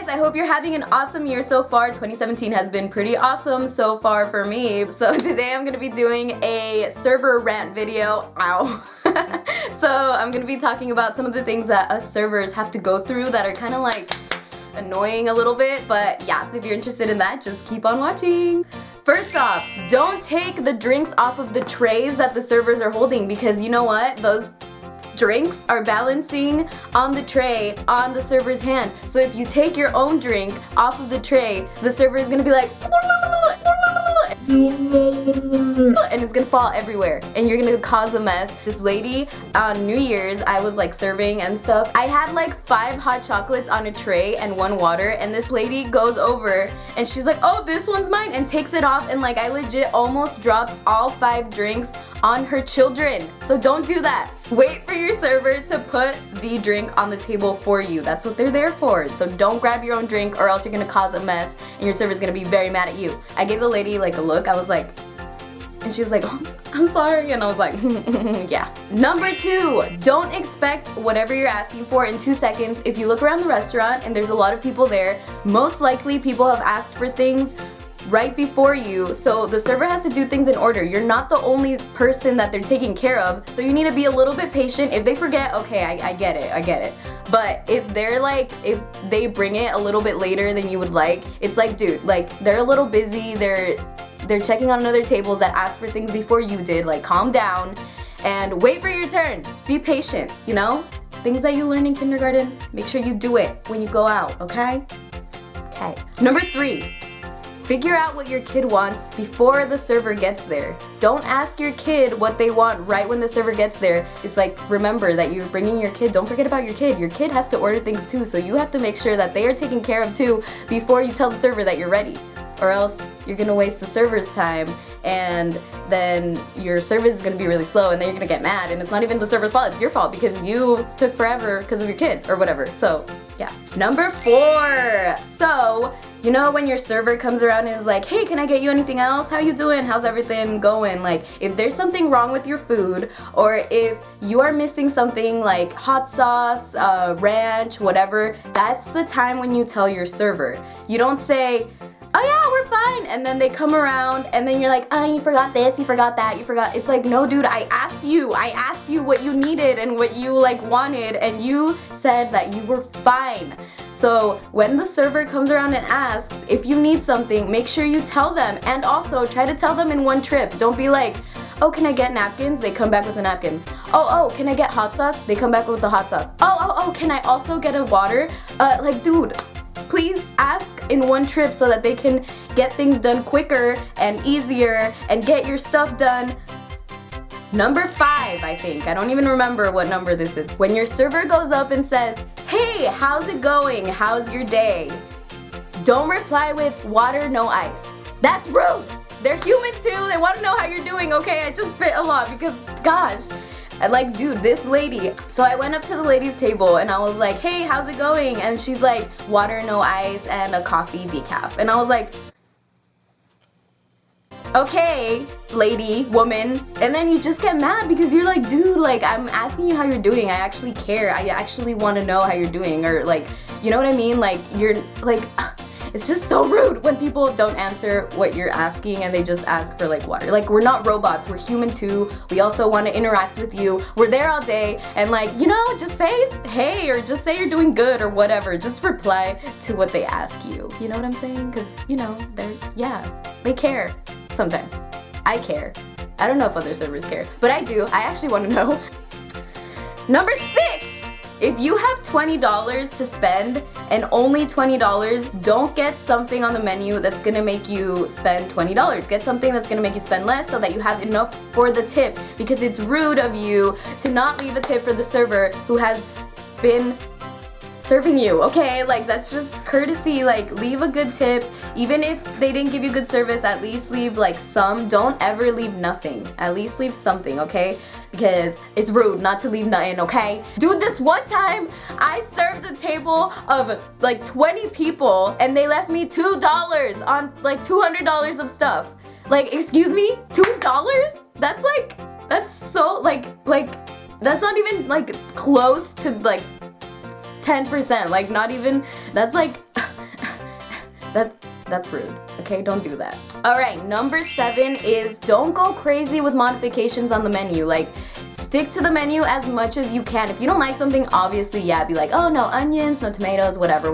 guys, I hope you're having an awesome year so far. 2017 has been pretty awesome so far for me. So today I'm gonna be doing a server rant video. Ow. So I'm gonna be talking about some of the things that us servers have to go through that are kind of like annoying a little bit, but yeah, so if you're interested in that, just keep on watching. First off, don't take the drinks off of the trays that the servers are holding, because you know what? Those drinks are balancing on the tray on the server's hand. So if you take your own drink off of the tray, the server is gonna be like and it's gonna fall everywhere and you're gonna cause a mess. This lady on New Year's, I was like serving and stuff. I had like 5 hot chocolates on a tray and 1 water, and this lady goes over and she's like, oh, this one's mine, and takes it off, and like I legit almost dropped all 5 drinks on her children. So don't do that. Wait for your server to put the drink on the table for you. That's what they're there for. So don't grab your own drink or else you're gonna cause a mess and your server's gonna be very mad at you. I gave the lady like a look. I was like, and she was like, oh, I'm sorry. And I was like, yeah. Number 2, don't expect whatever you're asking for in 2 seconds. If you look around the restaurant and there's a lot of people there, most likely people have asked for things right before you, so the server has to do things in order. You're not the only person that they're taking care of, so you need to be a little bit patient. If they forget, okay, I get it. But if they're like, if they bring it a little bit later than you would like, it's like, dude, like they're a little busy, they're checking on other tables that asked for things before you did. Like, calm down and wait for your turn. Be patient, you know? Things that you learn in kindergarten, make sure you do it when you go out, okay? Okay. Number 3. Figure out what your kid wants before the server gets there. Don't ask your kid what they want right when the server gets there. It's like, remember that you're bringing your kid. Don't forget about your kid. Your kid has to order things too, so you have to make sure that they are taken care of too before you tell the server that you're ready. Or else you're gonna waste the server's time, and then your service is gonna be really slow, and then you're gonna get mad, and it's not even the server's fault, it's your fault because you took forever because of your kid or whatever. So yeah. Number 4. So, you know when your server comes around and is like, hey, can I get you anything else? How you doing? How's everything going? Like, if there's something wrong with your food, or if you are missing something like hot sauce, ranch, whatever, that's the time when you tell your server. You don't say, oh yeah, we're fine, and then they come around and then you're like, oh, you forgot this, you forgot that, you forgot. It's like, no dude, I asked you what you needed and what you like wanted, and you said that you were fine. So when the server comes around and asks if you need something, make sure you tell them, and also try to tell them in one trip. Don't be like, oh, can I get napkins? They come back with the napkins. Oh, can I get hot sauce? They come back with the hot sauce. Oh, can I also get a water? Like, dude, please ask in one trip so that they can get things done quicker and easier and get your stuff done. Number 5, I think. I don't even remember what number this is. When your server goes up and says, hey, how's it going? How's your day? Don't reply with water, no ice. That's rude. They're human too. They want to know how you're doing, okay? I just spit a lot because, gosh. And like, dude, this lady. So I went up to the lady's table and I was like, hey, how's it going? And she's like, water, no ice, and a coffee decaf. And I was like, okay, lady, woman. And then you just get mad because you're like, dude, like, I'm asking you how you're doing. I actually care. I actually want to know how you're doing. Or like, you know what I mean? Like, you're like, it's just so rude when people don't answer what you're asking and they just ask for like water. Like, we're not robots, we're human too. We also want to interact with you. We're there all day, and like, you know, just say hey, or just say you're doing good or whatever. Just reply to what they ask you. You know what I'm saying? Because, you know, they care sometimes. I care. I don't know if other servers care, but I do. I actually want to know. Number 6. If you have $20 to spend and only $20, don't get something on the menu that's gonna make you spend $20. Get something that's gonna make you spend less so that you have enough for the tip, because it's rude of you to not leave a tip for the server who has been serving you, okay? Like, that's just courtesy. Like, leave a good tip. Even if they didn't give you good service, at least leave like some. Don't ever leave nothing. At least leave something, okay? Because it's rude not to leave nothing, okay? Dude, this one time I served a table of like 20 people and they left me $2 on like $200 of stuff. Like, excuse me? $2? That's like, that's so like that's not even like close to like 10%, like not even, that's like, That's rude. Okay, don't do that. All right, number 7 is don't go crazy with modifications on the menu. Like, stick to the menu as much as you can. If you don't like something, obviously, yeah, be like, oh, no onions, no tomatoes, whatever.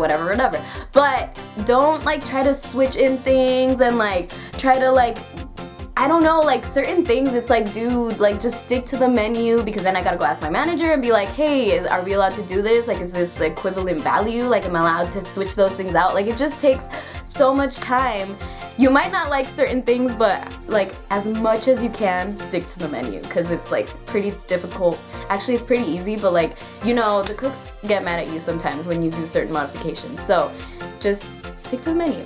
But don't like try to switch in things and like try to like, I don't know, like certain things, it's like, dude, like just stick to the menu, because then I gotta go ask my manager and be like, hey, are we allowed to do this? Like, is this the equivalent value? Like, am I allowed to switch those things out? Like, it just takes so much time. You might not like certain things, but like as much as you can, stick to the menu, because it's like pretty difficult. Actually, it's pretty easy, but like, you know, the cooks get mad at you sometimes when you do certain modifications. So just stick to the menu.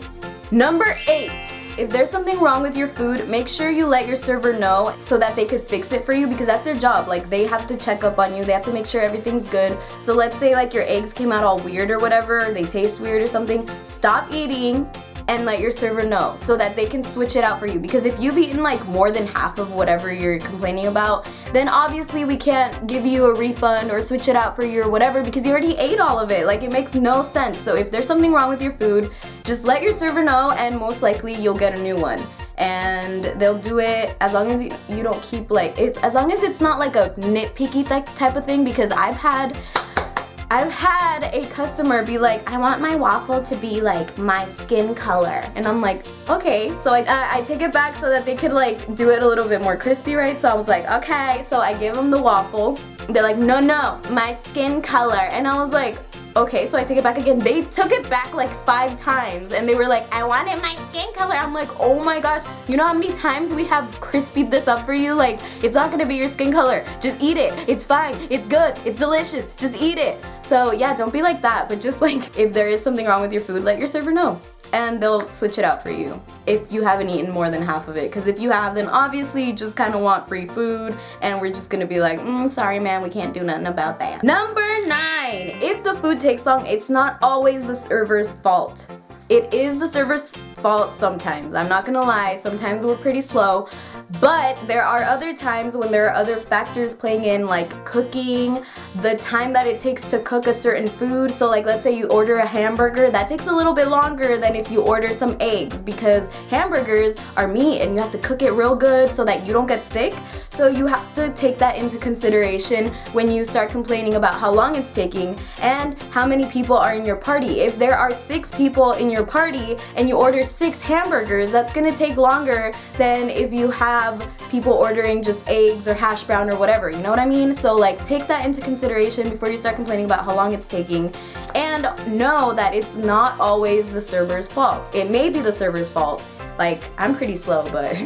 Number 8. If there's something wrong with your food, make sure you let your server know so that they could fix it for you, because that's their job. Like, they have to check up on you, they have to make sure everything's good. So let's say like your eggs came out all weird or whatever, they taste weird or something, stop eating and let your server know so that they can switch it out for you. Because if you've eaten like more than half of whatever you're complaining about, then obviously we can't give you a refund or switch it out for you or whatever, because you already ate all of it. Like, it makes no sense. So if there's something wrong with your food, just let your server know, and most likely you'll get a new one. And they'll do it as long as you don't keep like, as long as it's not like a nitpicky type of thing, because I've had a customer be like, I want my waffle to be like my skin color. And I'm like, okay. So I take it back so that they could like do it a little bit more crispy, right? So I was like, okay. So I gave them the waffle. They're like, no, my skin color. And I was like, okay. So I take it back again. They took it back like 5 times and they were like, I wanted my skin color. I'm like, oh my gosh. You know how many times we have crispied this up for you? Like, it's not gonna be your skin color. Just eat it. It's fine. It's good. It's delicious. Just eat it. So yeah, don't be like that, but just like, if there is something wrong with your food, let your server know, and they'll switch it out for you if you haven't eaten more than half of it. Because if you have, then obviously you just kind of want free food, and we're just gonna be like, sorry man, we can't do nothing about that. Number 9, if the food takes long, it's not always the server's fault. It is the server's fault sometimes. I'm not gonna lie, sometimes we're pretty slow, but there are other times when there are other factors playing in, like cooking, the time that it takes to cook a certain food. So like, let's say you order a hamburger, that takes a little bit longer than if you order some eggs, because hamburgers are meat and you have to cook it real good so that you don't get sick. So you have to take that into consideration when you start complaining about how long it's taking and how many people are in your party. If there are 6 people in your party and you order 6 hamburgers, that's gonna take longer than if you have people ordering just eggs or hash brown or whatever, you know what I mean? So like, take that into consideration before you start complaining about how long it's taking, and know that it's not always the server's fault. It may be the server's fault. Like, I'm pretty slow, but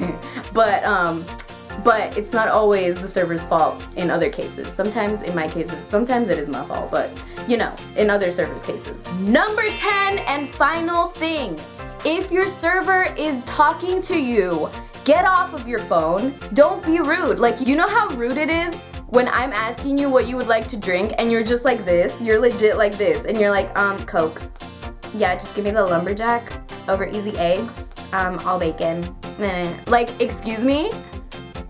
it's not always the server's fault in other cases. Sometimes, in my cases, sometimes it is my fault, but you know, in other servers' cases. Number 10 and final thing, if your server is talking to you, get off of your phone. Don't be rude. Like, you know how rude it is when I'm asking you what you would like to drink and you're just like this, you're legit like this, and you're like, Coke. Yeah, just give me the lumberjack over easy eggs, all bacon. Like, excuse me?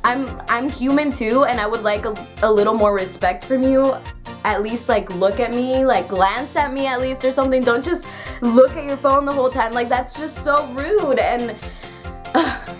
I'm human too, and I would like a little more respect from you. At least like look at me, like glance at me at least or something. Don't just look at your phone the whole time. Like, that's just so rude, and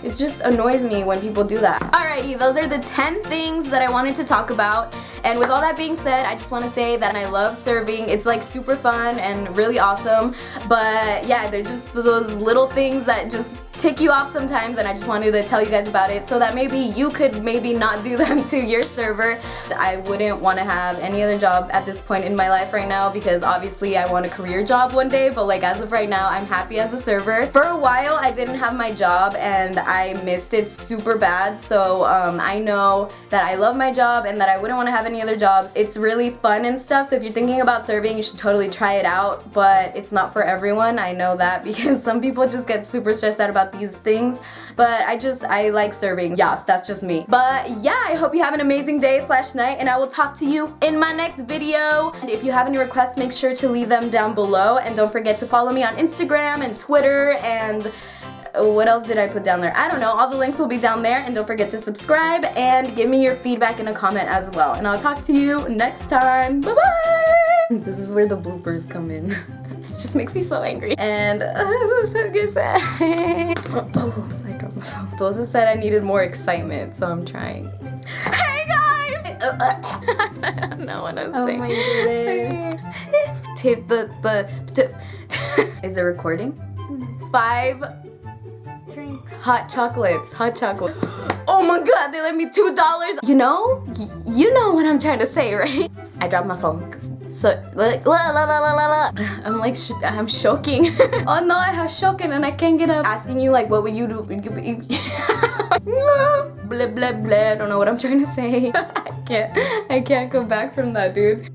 it just annoys me when people do that. Alrighty, those are the 10 things that I wanted to talk about. And with all that being said, I just want to say that I love serving. It's like super fun and really awesome. But yeah, they're just those little things that just tick you off sometimes, and I just wanted to tell you guys about it so that maybe you could maybe not do them to your server. I wouldn't want to have any other job at this point in my life right now, because obviously I want a career job one day, but like, as of right now, I'm happy as a server. For a while I didn't have my job and I missed it super bad, so I know that I love my job and that I wouldn't want to have any other jobs. It's really fun and stuff, so if you're thinking about serving, you should totally try it out, but it's not for everyone. I know that, because some people just get super stressed out about these things, but I like serving. Yes, that's just me. But yeah, I hope you have an amazing day / night, and I will talk to you in my next video. And if you have any requests, make sure to leave them down below, and don't forget to follow me on Instagram and Twitter, and what else did I put down there? I don't know. All the links will be down there, and don't forget to subscribe and give me your feedback in a comment as well. And I'll talk to you next time. Bye bye. This is where the bloopers come in. This just makes me so angry. And so good. Oh, I dropped my phone. Dosa said I needed more excitement, so I'm trying. Hey guys! I don't know what I'm saying. Oh my goodness. Tip is it recording? 5 Drinks. hot chocolates. Hot chocolate. Oh my god, they lent me $2. You know? You know what I'm trying to say, right? I dropped my phone. So, like, I'm like, I'm choking. Oh no, I have choking and I can't get up. Asking you, like, what would you do? Blah, blah, blah. I don't know what I'm trying to say. I can't go back from that, dude.